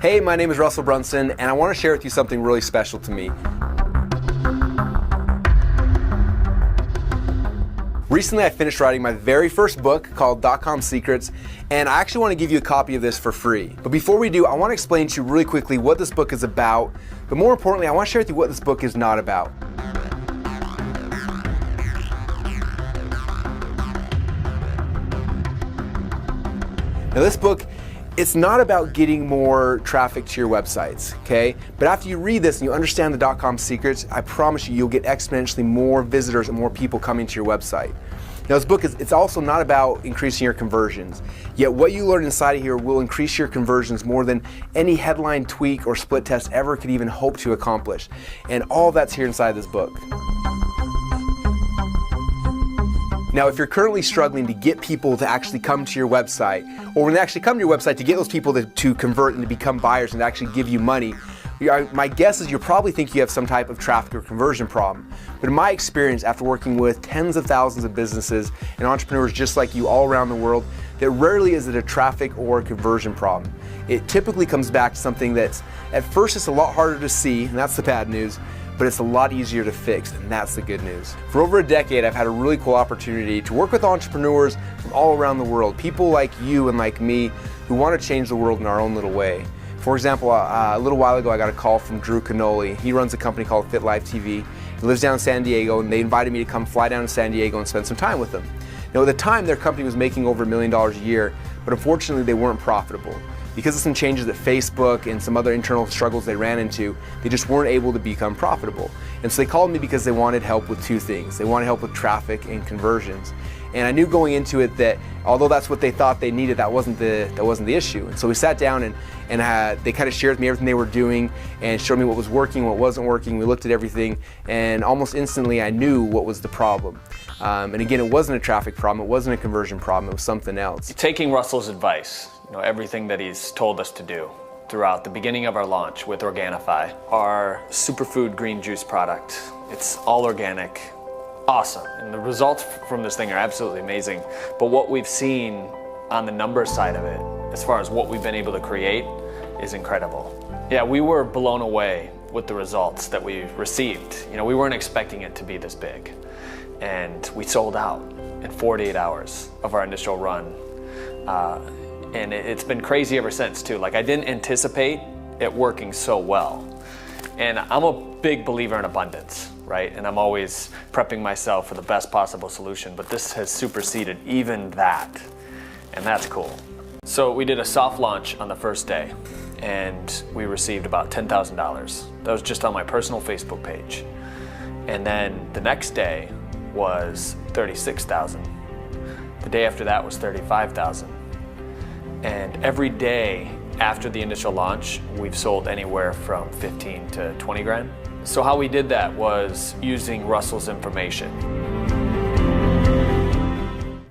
Hey, my name is Russell Brunson, and I want to share with you something really special to me. Recently, I finished writing my very first book called DotComSecrets, and I actually want to give you a copy of this for free. But before we do, I want to explain to you really quickly what this book is about, but more importantly, I want to share with you what this book is not about. Now, this book, it's not about getting more traffic to your websites, okay? But after you read this and you understand the .com secrets, I promise you, you'll get exponentially more visitors and more people coming to your website. Now, this book it's also not about increasing your conversions. Yet what you learn inside of here will increase your conversions more than any headline tweak or split test ever could even hope to accomplish. And all that's here inside this book. Now, if you're currently struggling to get people to actually come to your website, or when they actually come to your website, to get those people to convert and to become buyers and to actually give you money, my guess is you probably think you have some type of traffic or conversion problem. But in my experience, after working with tens of thousands of businesses and entrepreneurs just like you all around the world, that rarely is it a traffic or a conversion problem. It typically comes back to something that's, at first it's a lot harder to see, and that's the bad news, but it's a lot easier to fix, and that's the good news. For over a decade, I've had a really cool opportunity to work with entrepreneurs from all around the world, people like you and like me who want to change the world in our own little way. For example, a little while ago, I got a call from Drew Canoli. He runs a company called Fit Live TV. He lives down in San Diego, and they invited me to come fly down to San Diego and spend some time with them. Now, at the time, their company was making over $1 million a year, but unfortunately, they weren't profitable. Because of some changes at Facebook and some other internal struggles they ran into, they just weren't able to become profitable. And so they called me because they wanted help with two things. They wanted help with traffic and conversions. And I knew going into it that although that's what they thought they needed, that wasn't the issue. And so we sat down and they kind of shared with me everything they were doing and showed me what was working, what wasn't working. We looked at everything, and almost instantly I knew what was the problem. And again, it wasn't a traffic problem, it wasn't a conversion problem, it was something else. Taking Russell's advice, everything that he's told us to do throughout the beginning of our launch with Organifi, our superfood green juice product. It's all organic, awesome. And the results from this thing are absolutely amazing. But what we've seen on the numbers side of it, as far as what we've been able to create, is incredible. Yeah, we were blown away with the results that we received. We weren't expecting it to be this big. And we sold out in 48 hours of our initial run. And it's been crazy ever since too. I didn't anticipate it working so well. And I'm a big believer in abundance, right? And I'm always prepping myself for the best possible solution, but this has superseded even that. And that's cool. So we did a soft launch on the first day, and we received about $10,000. That was just on my personal Facebook page. And then the next day was $36,000. The day after that was $35,000. And every day after the initial launch, we've sold anywhere from 15 to 20 grand. So how we did that was using Russell's information.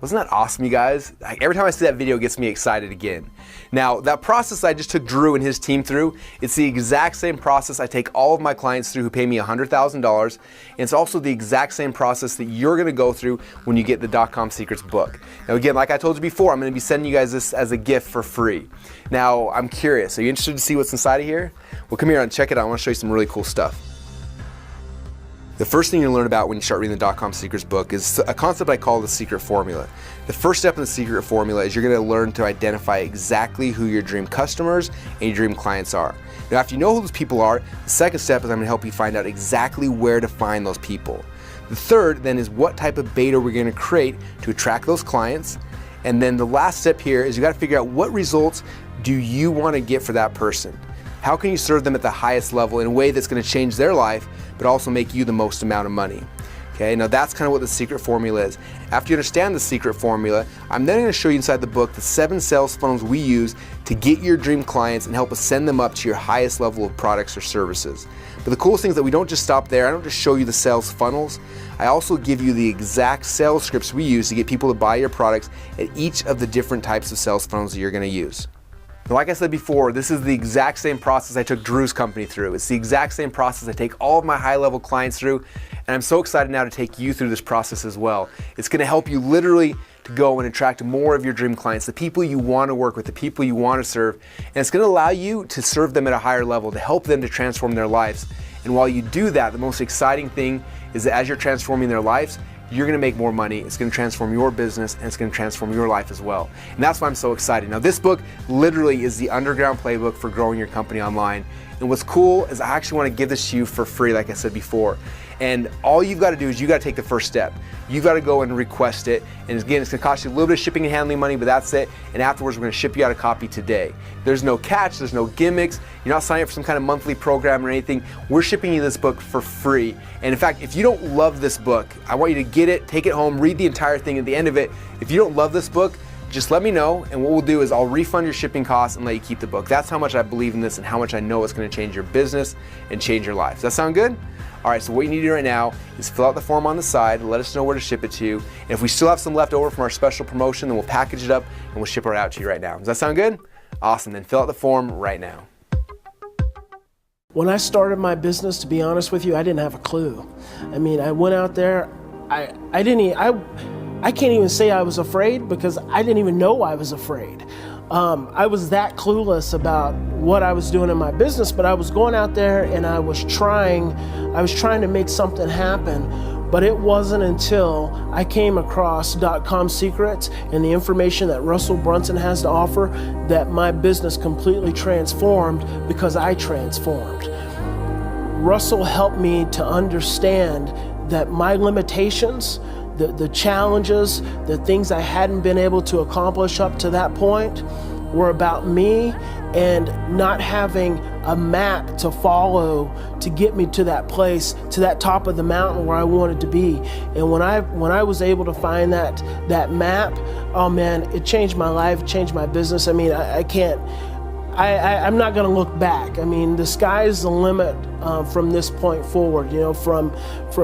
Wasn't that awesome, you guys? Every time I see that video, it gets me excited again. Now, that process I just took Drew and his team through, it's the exact same process I take all of my clients through who pay me $100,000. And it's also the exact same process that you're gonna go through when you get the .com Secrets book. Now again, like I told you before, I'm gonna be sending you guys this as a gift for free. Now, I'm curious, are you interested to see what's inside of here? Well, come here and check it out. I wanna show you some really cool stuff. The first thing you'll learn about when you start reading the .com Secrets book is a concept I call the secret formula. The first step in the secret formula is you're going to learn to identify exactly who your dream customers and your dream clients are. Now, after you know who those people are, the second step is I'm going to help you find out exactly where to find those people. The third then is what type of beta we're going to create to attract those clients. And then the last step here is you got to figure out what results do you want to get for that person. How can you serve them at the highest level in a way that's going to change their life, but also make you the most amount of money? Okay, now that's kind of what the secret formula is. After you understand the secret formula, I'm then going to show you inside the book the 7 sales funnels we use to get your dream clients and help us send them up to your highest level of products or services. But the coolest thing is that we don't just stop there. I don't just show you the sales funnels. I also give you the exact sales scripts we use to get people to buy your products at each of the different types of sales funnels that you're going to use. Now, like I said before, this is the exact same process I took Drew's company through. It's the exact same process I take all of my high-level clients through, and I'm so excited now to take you through this process as well. It's gonna help you literally to go and attract more of your dream clients, the people you wanna work with, the people you wanna serve, and it's gonna allow you to serve them at a higher level, to help them to transform their lives. And while you do that, the most exciting thing is that as you're transforming their lives, you're gonna make more money, it's gonna transform your business, and it's gonna transform your life as well. And that's why I'm so excited. Now, this book literally is the underground playbook for growing your company online. And what's cool is I actually wanna give this to you for free, like I said before. And all you've got to do is you got to take the first step. You've got to go and request it. And again, it's going to cost you a little bit of shipping and handling money, but that's it. And afterwards, we're going to ship you out a copy today. There's no catch, there's no gimmicks. You're not signing up for some kind of monthly program or anything. We're shipping you this book for free. And in fact, if you don't love this book, I want you to get it, take it home, read the entire thing. At the end of it, if you don't love this book, just let me know, and what we'll do is I'll refund your shipping costs and let you keep the book. That's how much I believe in this and how much I know it's going to change your business and change your life. Does that sound good? All right, so what you need to do right now is fill out the form on the side, let us know where to ship it to you, and if we still have some left over from our special promotion, then we'll package it up and we'll ship it out to you right now. Does that sound good? Awesome, then fill out the form right now. When I started my business, to be honest with you, I didn't have a clue. I mean, I went out there, I can't even say I was afraid because I didn't even know I was afraid. I was that clueless about what I was doing in my business, but I was going out there and I was trying to make something happen. But it wasn't until I came across DotComSecrets and the information that Russell Brunson has to offer that my business completely transformed because I transformed. Russell helped me to understand that my limitations, the challenges, the things I hadn't been able to accomplish up to that point were about me and not having a map to follow to get me to that place, to that top of the mountain where I wanted to be. And when I was able to find that map, oh man, it changed my life, changed my business. I mean, I'm not gonna look back. I mean, the sky's the limit from this point forward, you know, from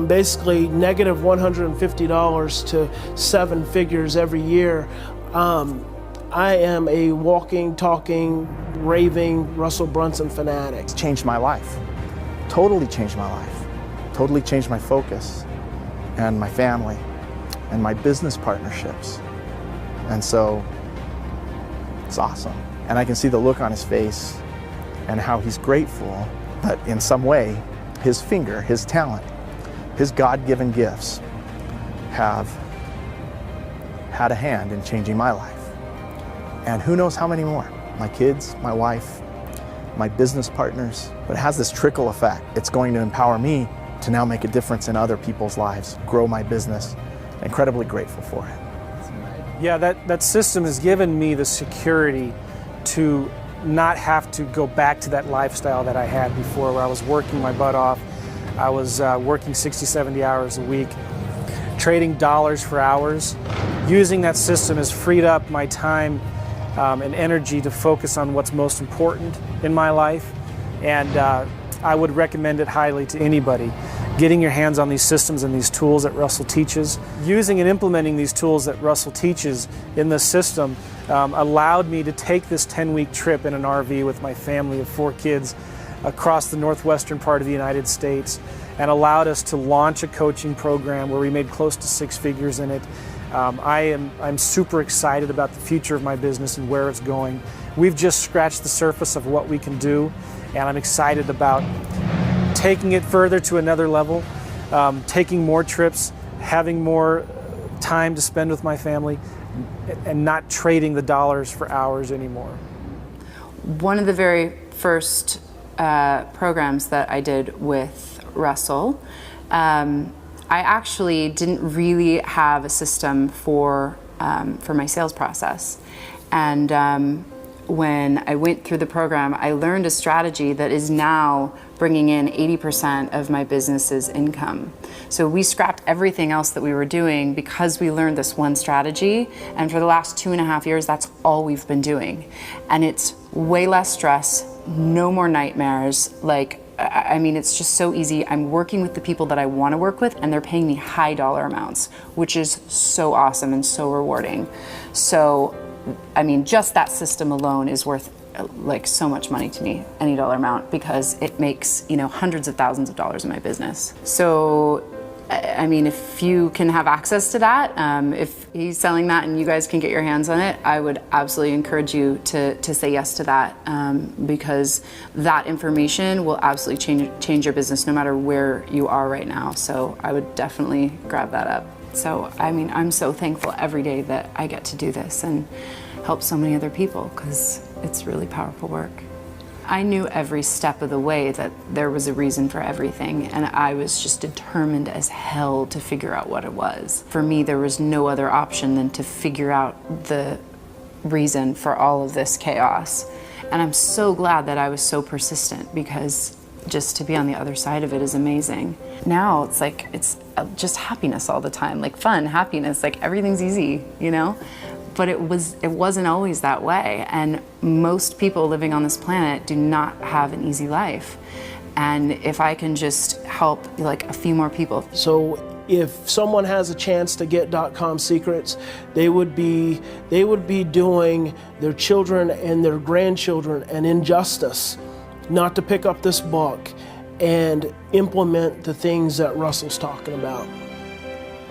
basically negative $150 to 7 figures every year. I am a walking, talking, raving Russell Brunson fanatic. It's changed my life, totally changed my life, totally changed my focus and my family and my business partnerships. And so it's awesome. And I can see the look on his face and how he's grateful that in some way his finger, his talent, his God-given gifts have had a hand in changing my life. And who knows how many more? My kids, my wife, my business partners. But it has this trickle effect. It's going to empower me to now make a difference in other people's lives, grow my business. Incredibly grateful for it. Yeah, that system has given me the security to not have to go back to that lifestyle that I had before, where I was working my butt off. I was working 60, 70 hours a week, trading dollars for hours. Using that system has freed up my time and energy to focus on what's most important in my life. And I would recommend it highly to anybody. Getting your hands on these systems and these tools that Russell teaches. Using and implementing these tools that Russell teaches in this system allowed me to take this 10-week trip in an RV with my family of 4 kids across the northwestern part of the United States, and allowed us to launch a coaching program where we made close to 6 figures in it. I'm super excited about the future of my business and where it's going. We've just scratched the surface of what we can do, and I'm excited about taking it further to another level, taking more trips, having more time to spend with my family, and not trading the dollars for hours anymore. One of the very first programs that I did with Russell, I actually didn't really have a system for my sales process. And when I went through the program, I learned a strategy that is now bringing in 80% of my business's income. So we scrapped everything else that we were doing because we learned this one strategy. And for the last 2.5 years, that's all we've been doing. And it's way less stress, no more nightmares. Like, I mean, it's just so easy. I'm working with the people that I want to work with, and they're paying me high dollar amounts, which is so awesome and so rewarding. So, I mean, just that system alone is worth like so much money to me, any dollar amount, because it makes, you know, hundreds of thousands of dollars in my business. So, I mean, if you can have access to that, if he's selling that and you guys can get your hands on it, I would absolutely encourage you to say yes to that, because that information will absolutely change your business no matter where you are right now. So I would definitely grab that up. So, I mean, I'm so thankful every day that I get to do this and help so many other people, because it's really powerful work. I knew every step of the way that there was a reason for everything, and I was just determined as hell to figure out what it was. For me, there was no other option than to figure out the reason for all of this chaos. And I'm so glad that I was so persistent, because just to be on the other side of it is amazing. Now it's like, it's just happiness all the time, like fun, happiness, like everything's easy, you know? But it wasn't always that way. And most people living on this planet do not have an easy life. And if I can just help like a few more people. So if someone has a chance to get .comSecrets, they would be doing their children and their grandchildren an injustice not to pick up this book and implement the things that Russell's talking about.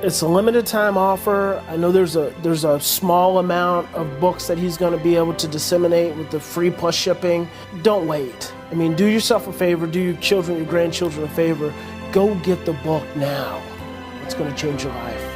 It's a limited time offer. I know there's a small amount of books that he's going to be able to disseminate with the free plus shipping. Don't wait. I mean, do yourself a favor, do your children, your grandchildren a favor. Go get the book now. It's going to change your life.